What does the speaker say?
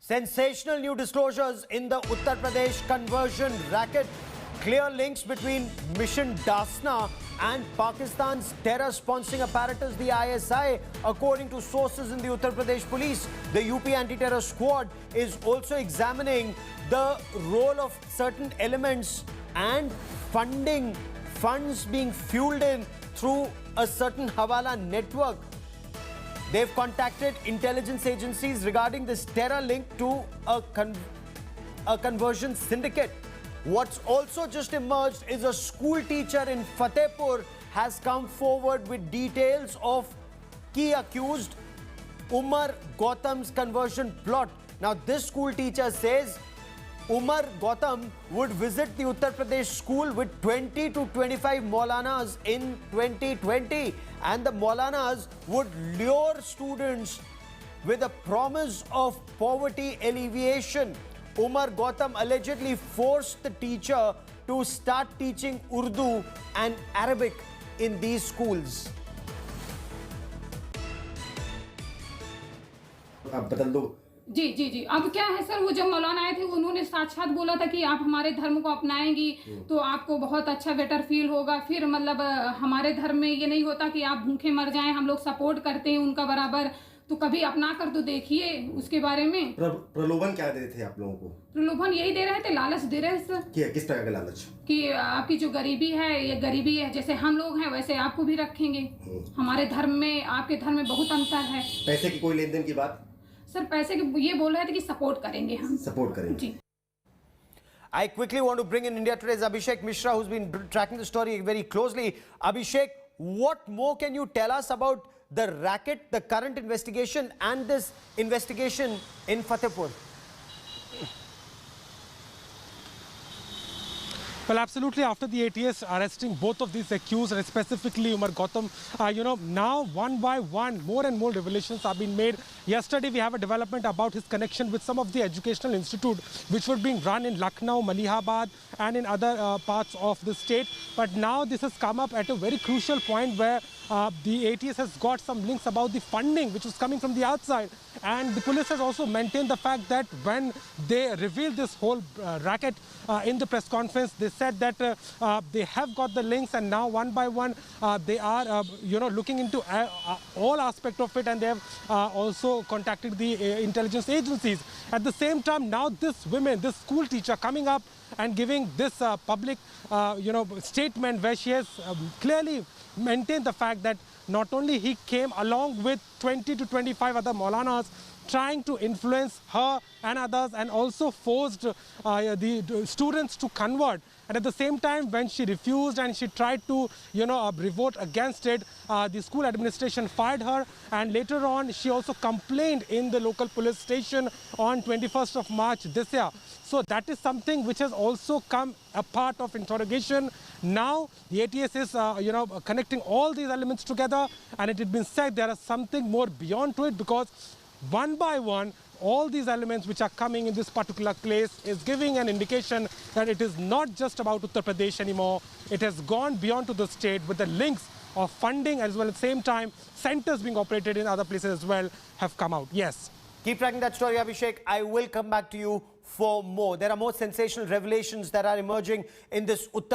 Sensational new disclosures in the Uttar Pradesh conversion racket. Clear links between Mission Dasna and Pakistan's terror sponsoring apparatus, the ISI. According to sources in the Uttar Pradesh police, the UP anti-terror squad is also examining the role of certain elements and funds being fueled in through a certain Hawala network. They've contacted intelligence agencies regarding this terror link to a conversion syndicate. What's also just emerged is a school teacher in Fatehpur has come forward with details of key accused Umar Gautam's conversion plot. Now, this school teacher says Umar Gautam would visit the Uttar Pradesh school with 20 to 25 Maulanas in 2020, and the Maulanas would lure students with a promise of poverty alleviation. Umar Gautam allegedly forced the teacher to start teaching Urdu and Arabic in these schools. जी जी जी अब क्या है sir, वो जब मौलाना आए थे उन्होंने साक्षात बोला था कि आप हमारे धर्म को अपनाएंगी तो आपको बहुत अच्छा बेटर फील होगा। फिर मतलब हमारे धर्म में ये नहीं होता कि आप भूखे मर जाएं, हम लोग सपोर्ट करते हैं उनका बराबर, तो कभी अपना कर तो देखिए उसके बारे में। प्रलोभन क्या दे रहे थे आप लोगों को? प्रलोभन यही दे रहे थे, लालच दे रहे थे सर। किस तरह का लालच? कि आपकी जो गरीबी है, ये गरीबी है, जैसे हम लोग हैं वैसे आपको भी रखेंगे। हमारे धर्म में आपके धर्म में बहुत अंतर है। पैसे की कोई लेन देन की बात? सर पैसे के ये बोल रहे थे कि सपोर्ट करेंगे, हम सपोर्ट करेंगे जी। I quickly want to bring in India Today's Abhishek Mishra, who's been tracking the story very closely. Abhishek, what more can you tell us about the racket, the current investigation and this investigation in Fatehpur? Well, absolutely. After the ATS arresting both of these accused, and specifically Umar Gautam, now one by one, more and more revelations have been made. Yesterday, we have a development about his connection with some of the educational institutes which were being run in Lucknow, Malihabad, and in other parts of the state. But now this has come up at a very crucial point where the ATS has got some links about the funding which was coming from the outside. And the police has also maintained the fact that when they revealed this whole racket in the press conference, they said that they have got the links, and now one by one they are looking into all aspects of it, and they have also contacted the intelligence agencies. At the same time, now this school teacher coming up and giving this public statement where she has clearly maintained the fact that not only he came along with 20 to 25 other Maulanas trying to influence her and others, and also forced the students to convert. And at the same time, when she refused and she tried to, revolt against it, the school administration fired her. And later on, she also complained in the local police station on 21st of March this year. So that is something which has also come a part of interrogation. Now the ATS is, connecting all these elements together, and it has been said there is something more beyond to it, because one by one, all these elements which are coming in this particular case is giving an indication that it is not just about Uttar Pradesh anymore. It has gone beyond to the state with the links of funding, as well at the same time centers being operated in other places as well have come out. Yes. Keep tracking that story, Abhishek. I will come back to you for more. There are more sensational revelations that are emerging in this Uttar